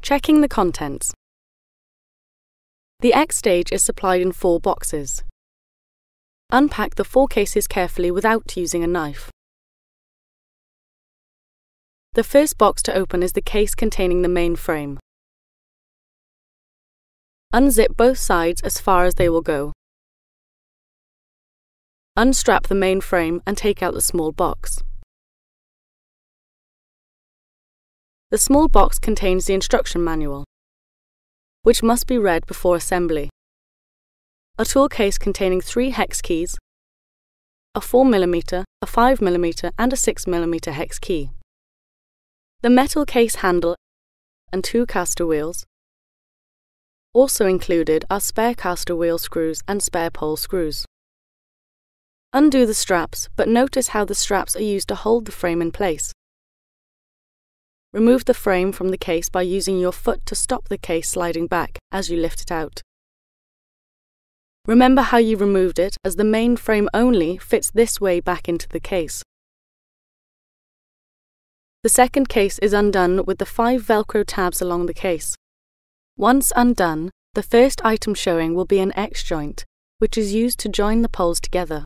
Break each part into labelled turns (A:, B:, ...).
A: Checking the contents. The XStage is supplied in 4 boxes. Unpack the 4 cases carefully without using a knife. The first box to open is the case containing the main frame. Unzip both sides as far as they will go. Unstrap the main frame and take out the small box. The small box contains the instruction manual, which must be read before assembly. A tool case containing 3 hex keys, a 4mm, a 5mm and a 6mm hex key. The metal case handle and 2 caster wheels. Also included are spare caster wheel screws and spare pole screws. Undo the straps, but notice how the straps are used to hold the frame in place. Remove the frame from the case by using your foot to stop the case sliding back as you lift it out. Remember how you removed it, as the main frame only fits this way back into the case. The second case is undone with the 5 Velcro tabs along the case. Once undone, the first item showing will be an X joint, which is used to join the poles together.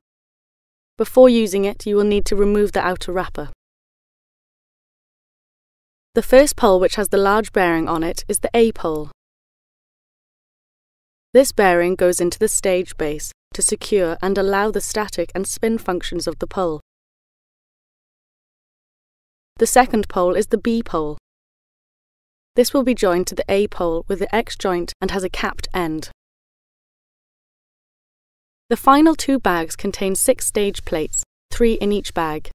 A: Before using it, you will need to remove the outer wrapper. The first pole, which has the large bearing on it, is the A pole. This bearing goes into the stage base to secure and allow the static and spin functions of the pole. The second pole is the B pole. This will be joined to the A pole with the X joint and has a capped end. The final 2 bags contain 6 stage plates, 3 in each bag.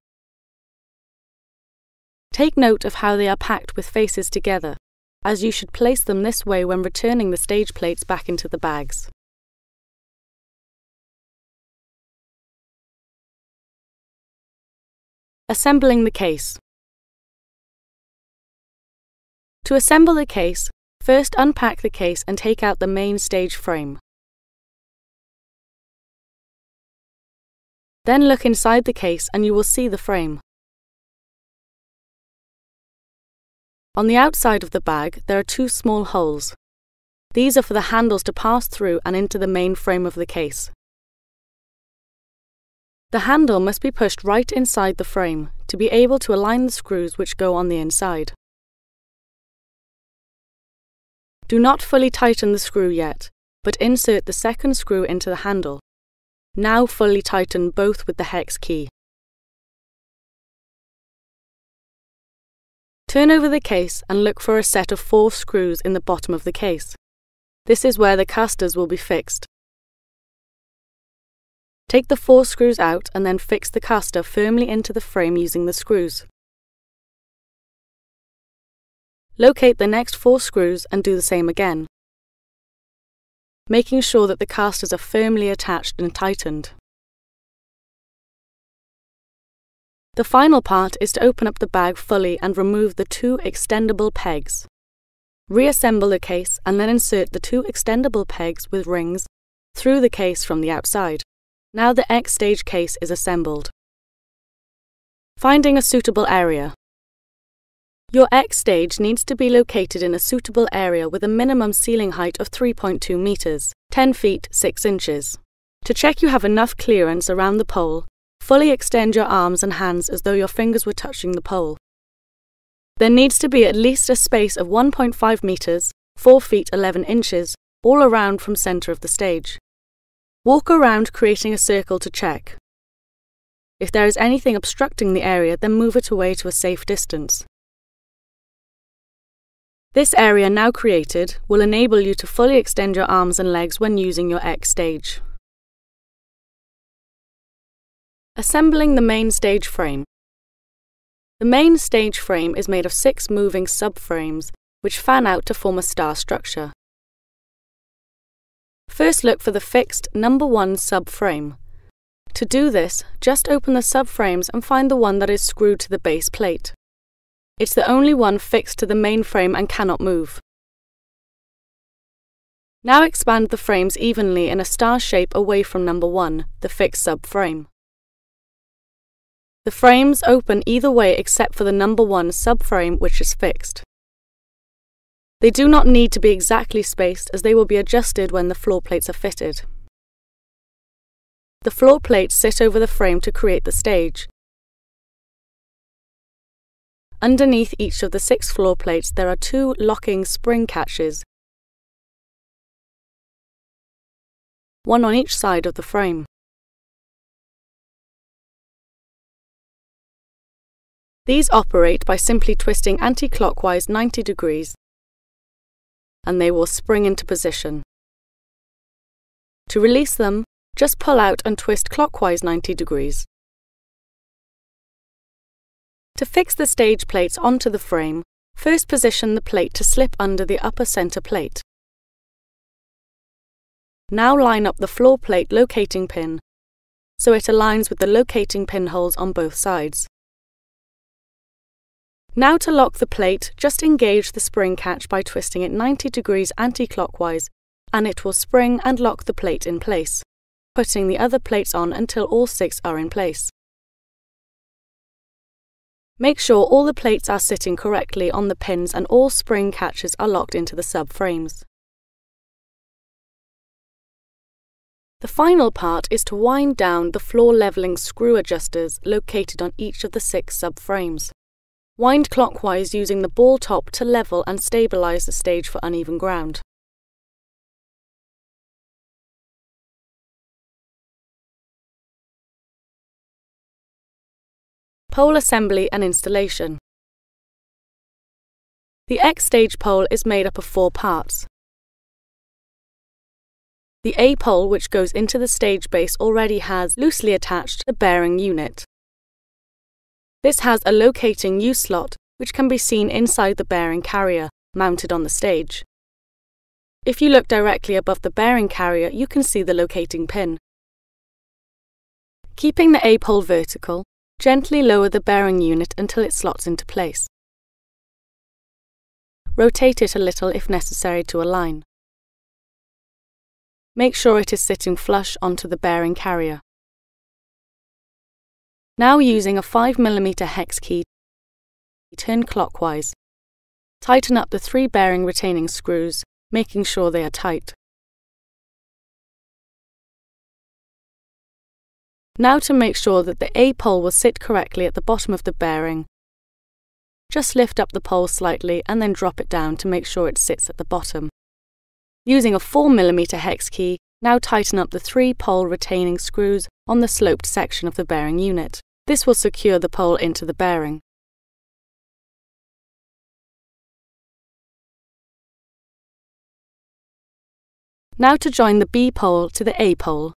A: Take note of how they are packed with faces together, as you should place them this way when returning the stage plates back into the bags. Assembling the case. To assemble the case, first unpack the case and take out the main stage frame. Then look inside the case and you will see the frame. On the outside of the bag, there are 2 small holes. These are for the handles to pass through and into the main frame of the case. The handle must be pushed right inside the frame to be able to align the screws which go on the inside. Do not fully tighten the screw yet, but insert the second screw into the handle. Now fully tighten both with the hex key. Turn over the case and look for a set of 4 screws in the bottom of the case. This is where the casters will be fixed. Take the 4 screws out and then fix the caster firmly into the frame using the screws. Locate the next 4 screws and do the same again, making sure that the casters are firmly attached and tightened. The final part is to open up the bag fully and remove the 2 extendable pegs. Reassemble the case and then insert the 2 extendable pegs with rings through the case from the outside. Now the XStage case is assembled. Finding a suitable area. Your XStage needs to be located in a suitable area with a minimum ceiling height of 3.2 meters, 10 feet 6 inches. To check you have enough clearance around the pole, fully extend your arms and hands as though your fingers were touching the pole. There needs to be at least a space of 1.5 meters, 4 feet 11 inches, all around from center of the stage. Walk around creating a circle to check. If there is anything obstructing the area, then move it away to a safe distance. This area now created will enable you to fully extend your arms and legs when using your XStage. Assembling the main stage frame. The main stage frame is made of 6 moving subframes which fan out to form a star structure. First look for the fixed number 1 subframe. To do this, just open the subframes and find the one that is screwed to the base plate. It's the only one fixed to the main frame and cannot move. Now expand the frames evenly in a star shape away from number 1, the fixed subframe. The frames open either way except for the number 1 subframe which is fixed. They do not need to be exactly spaced as they will be adjusted when the floor plates are fitted. The floor plates sit over the frame to create the stage. Underneath each of the 6 floor plates there are 2 locking spring catches, one on each side of the frame. These operate by simply twisting anti-clockwise 90 degrees, and they will spring into position. To release them, just pull out and twist clockwise 90 degrees. To fix the stage plates onto the frame, first position the plate to slip under the upper center plate. Now line up the floor plate locating pin so it aligns with the locating pinholes on both sides. Now to lock the plate, just engage the spring catch by twisting it 90 degrees anti-clockwise, and it will spring and lock the plate in place, putting the other plates on until all 6 are in place. Make sure all the plates are sitting correctly on the pins and all spring catches are locked into the subframes. The final part is to wind down the floor leveling screw adjusters located on each of the 6 subframes. Wind clockwise using the ball top to level and stabilize the stage for uneven ground. Pole assembly and installation. The XStage pole is made up of 4 parts. The A pole, which goes into the stage base, already has loosely attached the bearing unit. This has a locating U-slot, which can be seen inside the bearing carrier, mounted on the stage. If you look directly above the bearing carrier, you can see the locating pin. Keeping the A pole vertical, gently lower the bearing unit until it slots into place. Rotate it a little if necessary to align. Make sure it is sitting flush onto the bearing carrier. Now using a 5mm hex key, turn clockwise. Tighten up the 3 bearing retaining screws, making sure they are tight. Now to make sure that the A pole will sit correctly at the bottom of the bearing, just lift up the pole slightly and then drop it down to make sure it sits at the bottom. Using a 4mm hex key, now tighten up the 3 pole retaining screws on the sloped section of the bearing unit. This will secure the pole into the bearing. Now to join the B pole to the A pole.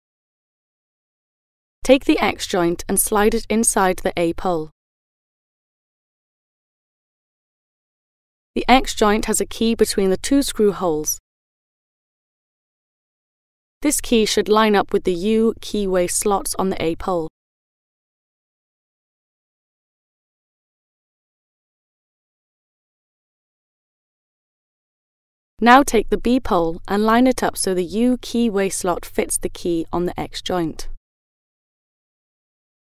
A: Take the X joint and slide it inside the A pole. The X joint has a key between the 2 screw holes. This key should line up with the U keyway slots on the A pole. Now take the B pole and line it up so the U keyway slot fits the key on the X joint.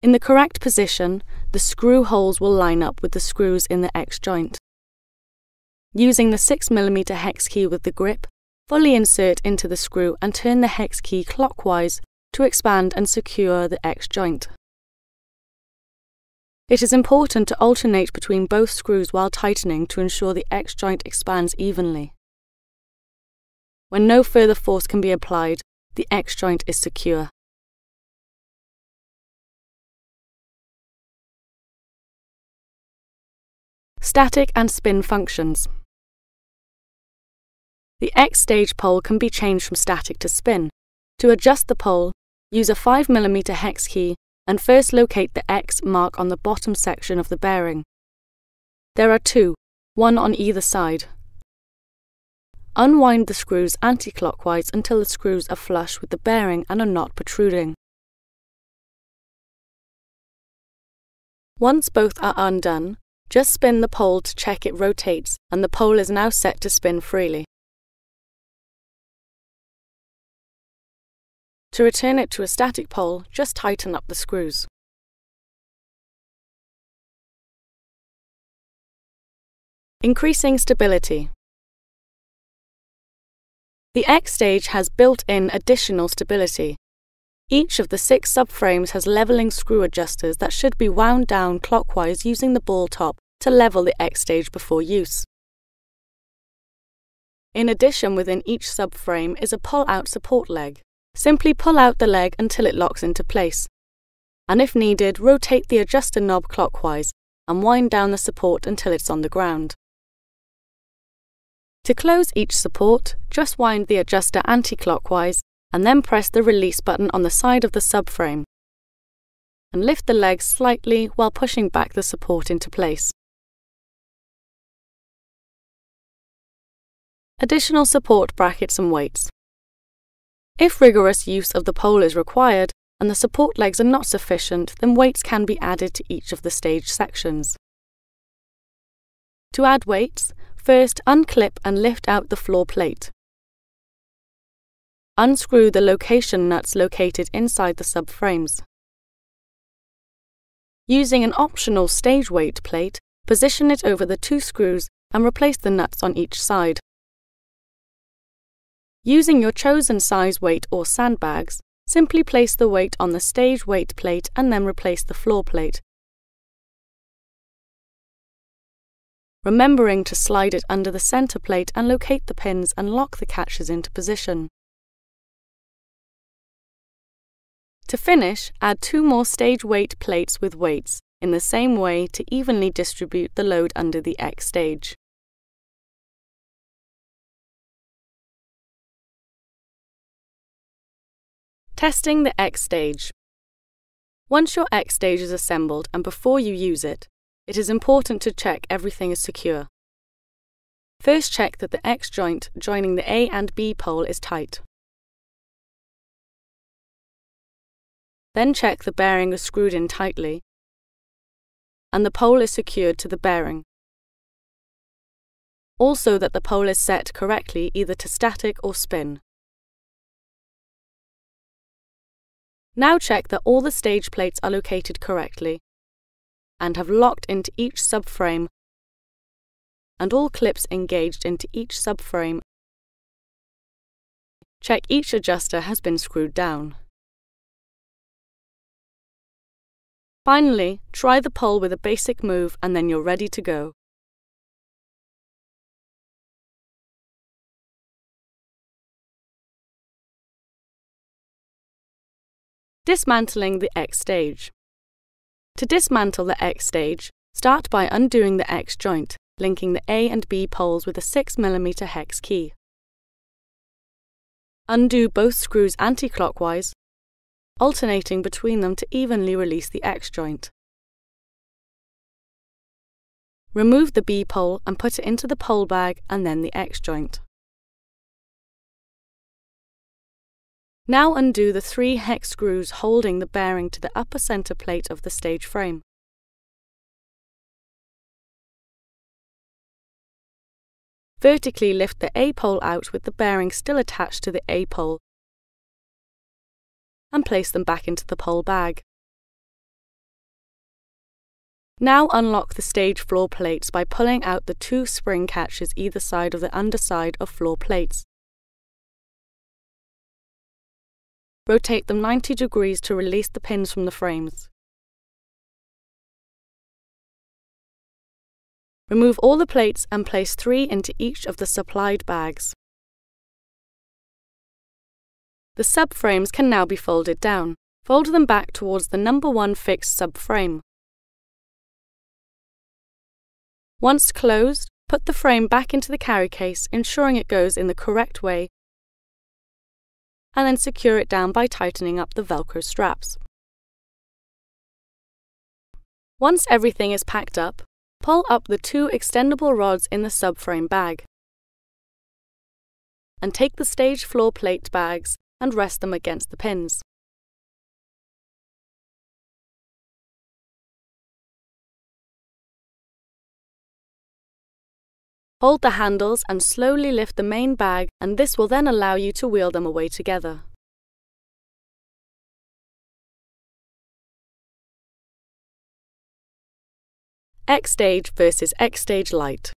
A: In the correct position, the screw holes will line up with the screws in the X joint. Using the 6mm hex key with the grip, fully insert into the screw and turn the hex key clockwise to expand and secure the X joint. It is important to alternate between both screws while tightening to ensure the X joint expands evenly. When no further force can be applied, the X joint is secure. Static and spin functions. The XStage pole can be changed from static to spin. To adjust the pole, use a 5mm hex key and first locate the X mark on the bottom section of the bearing. There are 2, one on either side. Unwind the screws anti-clockwise until the screws are flush with the bearing and are not protruding. Once both are undone, just spin the pole to check it rotates, and the pole is now set to spin freely. To return it to a static pole, just tighten up the screws. Increasing stability. The XStage has built-in additional stability. Each of the 6 subframes has leveling screw adjusters that should be wound down clockwise using the ball top to level the XStage before use. In addition, within each subframe is a pull-out support leg. Simply pull out the leg until it locks into place, and if needed, rotate the adjuster knob clockwise and wind down the support until it's on the ground. To close each support, just wind the adjuster anti-clockwise and then press the release button on the side of the subframe and lift the leg slightly while pushing back the support into place. Additional support brackets and weights. If rigorous use of the pole is required and the support legs are not sufficient, then weights can be added to each of the stage sections. To add weights, first unclip and lift out the floor plate. Unscrew the location nuts located inside the subframes. Using an optional stage weight plate, position it over the 2 screws and replace the nuts on each side. Using your chosen size weight or sandbags, simply place the weight on the stage weight plate and then replace the floor plate, remembering to slide it under the center plate and locate the pins and lock the catches into position. To finish, add 2 more stage weight plates with weights in the same way to evenly distribute the load under the XStage. Testing the XStage. Once your XStage is assembled and before you use it, it is important to check everything is secure. First, check that the X joint joining the A and B pole is tight. Then check the bearing is screwed in tightly and the pole is secured to the bearing. Also that the pole is set correctly either to static or spin. Now check that all the stage plates are located correctly and have locked into each subframe and all clips engaged into each subframe. Check each adjuster has been screwed down. Finally, try the pole with a basic move and then you're ready to go. Dismantling the XStage. To dismantle the XStage, start by undoing the X joint, linking the A and B poles with a 6mm hex key. Undo both screws anti-clockwise, alternating between them to evenly release the X joint. Remove the B pole and put it into the pole bag and then the X joint. Now undo the 3 hex screws holding the bearing to the upper center plate of the stage frame. Vertically lift the A pole out with the bearing still attached to the A pole and place them back into the pole bag. Now unlock the stage floor plates by pulling out the 2 spring catches either side of the underside of floor plates. Rotate them 90 degrees to release the pins from the frames. Remove all the plates and place 3 into each of the supplied bags. The subframes can now be folded down. Fold them back towards the number 1 fixed subframe. Once closed, put the frame back into the carry case, ensuring it goes in the correct way, and then secure it down by tightening up the Velcro straps. Once everything is packed up, pull up the 2 extendable rods in the subframe bag and take the stage floor plate bags and rest them against the pins. Hold the handles and slowly lift the main bag, and this will then allow you to wheel them away together. XStage versus XStage Lite.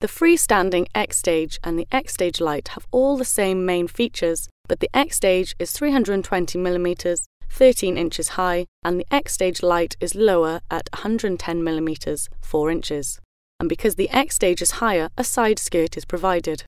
A: The freestanding XStage and the XStage Lite have all the same main features, but the XStage is 320mm, 13 inches high, and the XStage Lite is lower at 110mm, 4 inches. And because the XStage is higher, a side skirt is provided.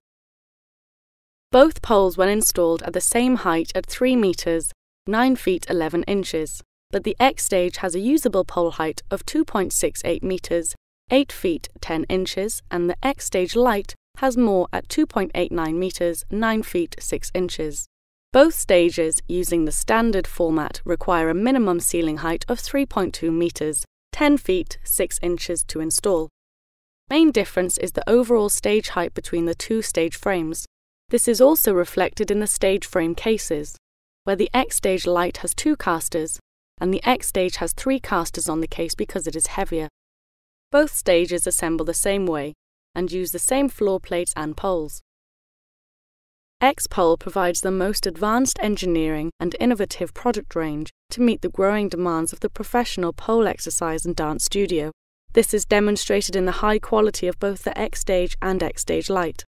A: Both poles, when installed, are the same height at 3 meters, 9 feet 11 inches, but the XStage has a usable pole height of 2.68 meters, 8 feet 10 inches, and the XStage Lite has more at 2.89 meters, 9 feet 6 inches. Both stages, using the standard format, require a minimum ceiling height of 3.2 meters, 10 feet 6 inches to install. Main difference is the overall stage height between the two stage frames. This is also reflected in the stage frame cases, where the XStage Lite has 2 casters, and the XStage has 3 casters on the case because it is heavier. Both stages assemble the same way and use the same floor plates and poles. XPOLE provides the most advanced engineering and innovative product range to meet the growing demands of the professional pole exercise and dance studio. This is demonstrated in the high quality of both the XStage and XStage Lite.